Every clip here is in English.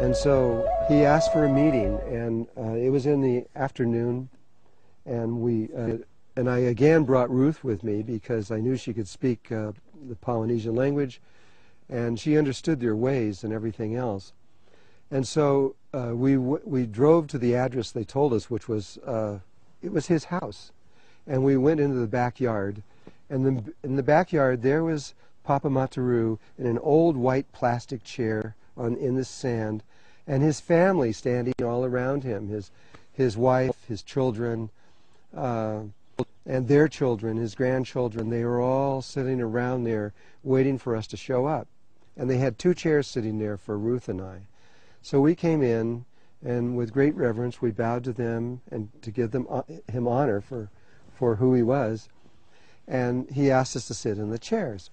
And so he asked for a meeting, and it was in the afternoon, and I again brought Ruth with me because I knew she could speak the Polynesian language, and she understood their ways and everything else. And so we drove to the address they told us, which was it was his house, and we went into the backyard, and in the backyard there was Papa Mataru in an old white plastic chair in the sand, and his family standing all around him, his wife, his children, and their children, his grandchildren. They were all sitting around there waiting for us to show up. And they had 2 chairs sitting there for Ruth and I. So we came in, and with great reverence we bowed to them and to give him honor for who he was. And he asked us to sit in the chairs.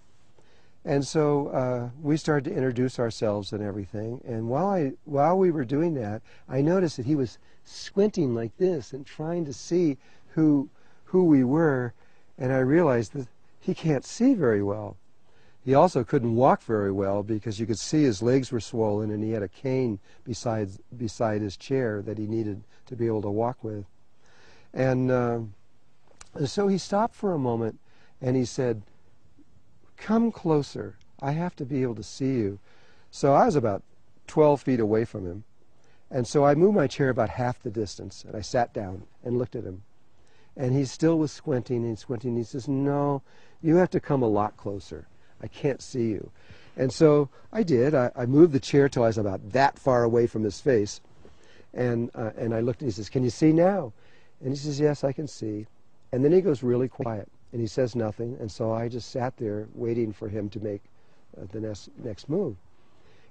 And so we started to introduce ourselves and everything. And while we were doing that, I noticed that he was squinting like this and trying to see who we were. And I realized that he can't see very well. He also couldn't walk very well because you could see his legs were swollen, and he had a cane beside his chair that he needed to be able to walk with. And so he stopped for a moment, and he said, "Come closer. I have to be able to see you." So I was about 12 feet away from him. And so I moved my chair about half the distance, and I sat down and looked at him. And he still was squinting and squinting. He says, "No, you have to come a lot closer. I can't see you." And so I did. I moved the chair till I was about that far away from his face. And I looked, and he says, "Can you see now?" And he says, "Yes, I can see." And then he goes really quiet, and he says nothing. And so I just sat there waiting for him to make the next move.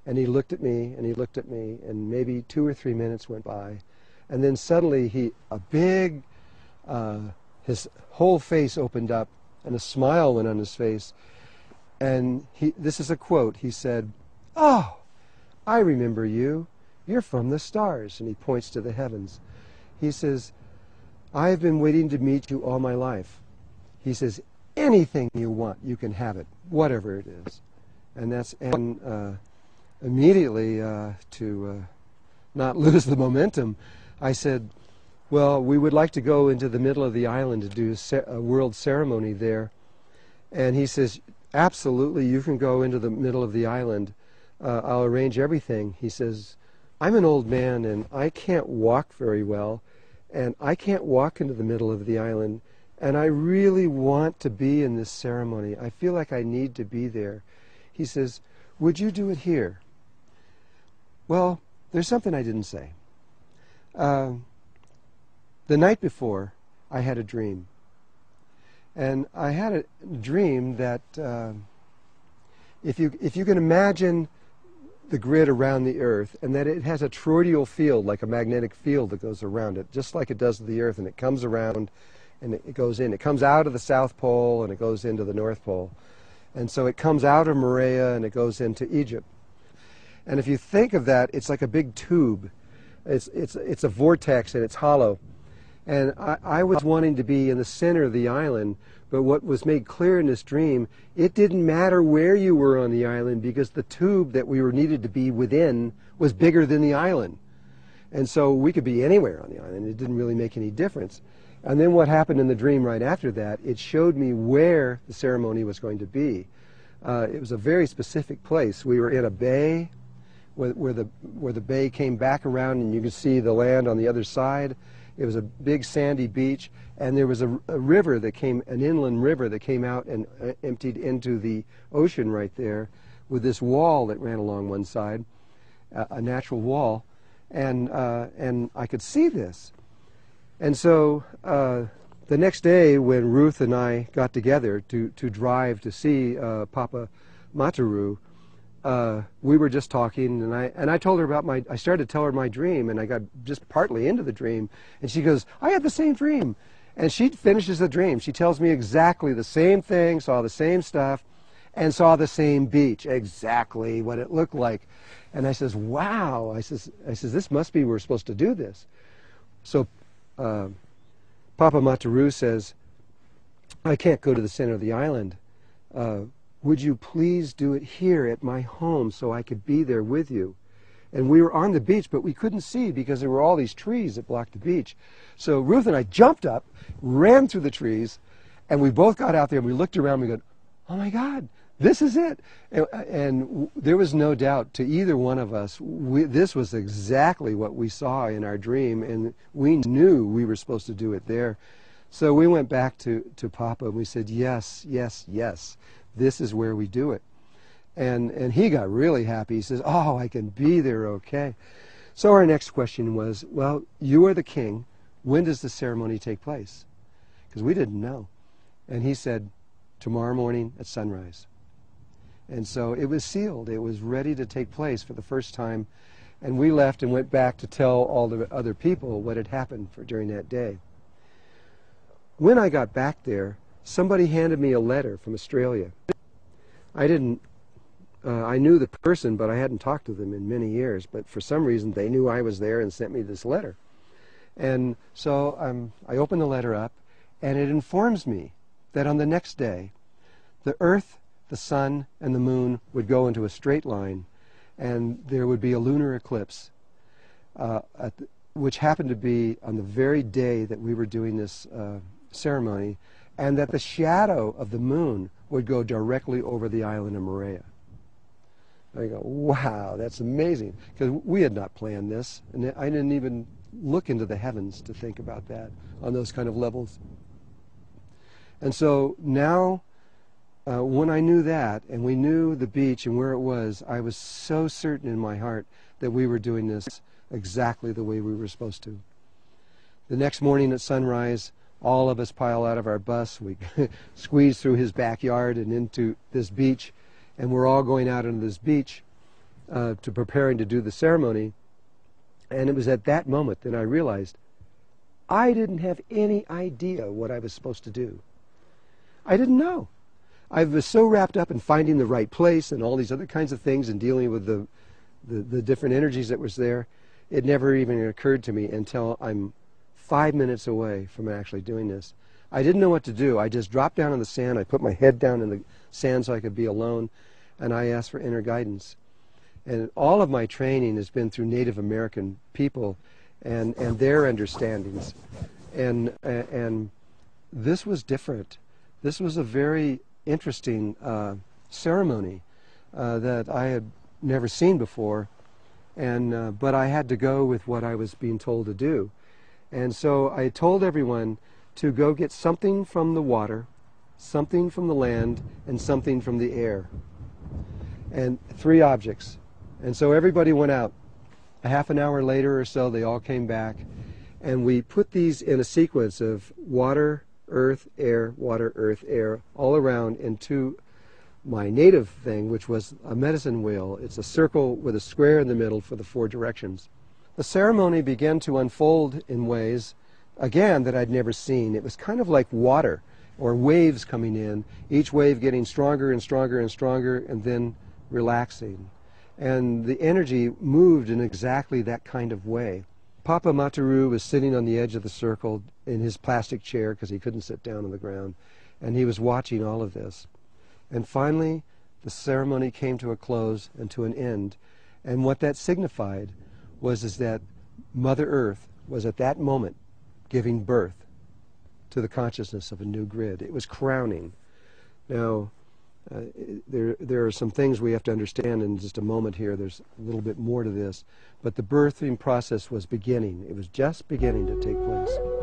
And he looked at me, and he looked at me, and maybe 2 or 3 minutes went by. And then suddenly his whole face opened up, and a smile went on his face. And this is a quote. He said, "Oh, I remember you. You're from the stars." And he points to the heavens. He says, "I have been waiting to meet you all my life." He says, "Anything you want, you can have it, whatever it is." And immediately, to not lose the momentum, I said, "Well, we would like to go into the middle of the island to do a world ceremony there." And he says, "Absolutely, you can go into the middle of the island. I'll arrange everything." He says, "I'm an old man, and I can't walk very well, and I can't walk into the middle of the island, and I really want to be in this ceremony. I feel like I need to be there." He says, "Would you do it here?" Well, there's something I didn't say. The night before, I had a dream. And I had a dream that if you can imagine the grid around the Earth, and that it has a toroidal field, like a magnetic field that goes around it, just like it does the Earth, and it comes around and it goes in. It comes out of the South Pole and it goes into the North Pole. And so it comes out of Morea and it goes into Egypt. And if you think of that, it's like a big tube. It's a vortex, and it's hollow. And I was wanting to be in the center of the island, but what was made clear in this dream, it didn't matter where you were on the island, because the tube that we were needed to be within was bigger than the island. And so we could be anywhere on the island. It didn't really make any difference. And then what happened in the dream right after that, it showed me where the ceremony was going to be. It was a very specific place. We were in a bay where the bay came back around, and you could see the land on the other side. It was a big sandy beach, and there was a river that came, an inland river that came out and emptied into the ocean right there, with this wall that ran along one side, a natural wall, and I could see this. And so the next day, when Ruth and I got together to drive to see Papa Mataru, we were just talking, and I told her about I started to tell her my dream, and I got just partly into the dream, and she goes, "I had the same dream." And she finishes the dream. She tells me exactly the same thing, saw the same stuff, and saw the same beach, exactly what it looked like. And I says, "Wow." I says, "This must be, we're supposed to do this." So Papa Mataru says, "I can't go to the center of the island. Would you please do it here at my home so I could be there with you?" And we were on the beach, but we couldn't see because there were all these trees that blocked the beach. So Ruth and I jumped up, ran through the trees, and we both got out there and we looked around and we go, oh my God, this is it. And there was no doubt to either one of us, this was exactly what we saw in our dream, and we knew we were supposed to do it there. So we went back to Papa and we said, yes, yes, yes, this is where we do it. And he got really happy. He says, oh, I can be there, okay. So our next question was, well, you are the king. When does the ceremony take place? Because we didn't know. And he said, tomorrow morning at sunrise. And so it was sealed. It was ready to take place for the first time. And we left and went back to tell all the other people what had happened during that day. When I got back there, somebody handed me a letter from Australia. I knew the person, but I hadn't talked to them in many years. But for some reason, they knew I was there and sent me this letter. And so I opened the letter up, and it informs me that on the next day, the earth, the sun, and the moon would go into a straight line, and there would be a lunar eclipse, which happened to be on the very day that we were doing this ceremony, and that the shadow of the moon would go directly over the island of Moorea. I go, wow, that's amazing, because we had not planned this, and I didn't even look into the heavens to think about that on those kind of levels. And so now, when I knew that, and we knew the beach and where it was, I was so certain in my heart that we were doing this exactly the way we were supposed to. The next morning at sunrise, all of us pile out of our bus. We squeeze through his backyard and into this beach, and we're all going out into this beach to preparing to do the ceremony. And it was at that moment that I realized I didn't have any idea what I was supposed to do. I didn't know. I was so wrapped up in finding the right place and all these other kinds of things and dealing with the different energies that was there. It never even occurred to me until I'm 5 minutes away from actually doing this. I didn't know what to do. I just dropped down on the sand. I put my head down in the sand so I could be alone, and I asked for inner guidance. And all of my training has been through Native American people and their understandings. And this was different. This was a very interesting ceremony that I had never seen before, but I had to go with what I was being told to do. And so I told everyone to go get something from the water, something from the land, and something from the air. And 3 objects. And so everybody went out. A half an hour later or so, they all came back, and we put these in a sequence of water, earth, air, water, earth, air, all around into my native thing, which was a medicine wheel. It's a circle with a square in the middle for the 4 directions. The ceremony began to unfold in ways, again, that I'd never seen. It was kind of like water, or waves coming in, each wave getting stronger and stronger and stronger, and then relaxing. And the energy moved in exactly that kind of way. Papa Mataru was sitting on the edge of the circle in his plastic chair because he couldn't sit down on the ground, and he was watching all of this. And finally, the ceremony came to a close and to an end. And what that signified was that Mother Earth was at that moment giving birth to the consciousness of a new grid. It was crowning. Now, there are some things we have to understand in just a moment here. There's a little bit more to this. But the birthing process was beginning. It was just beginning to take place.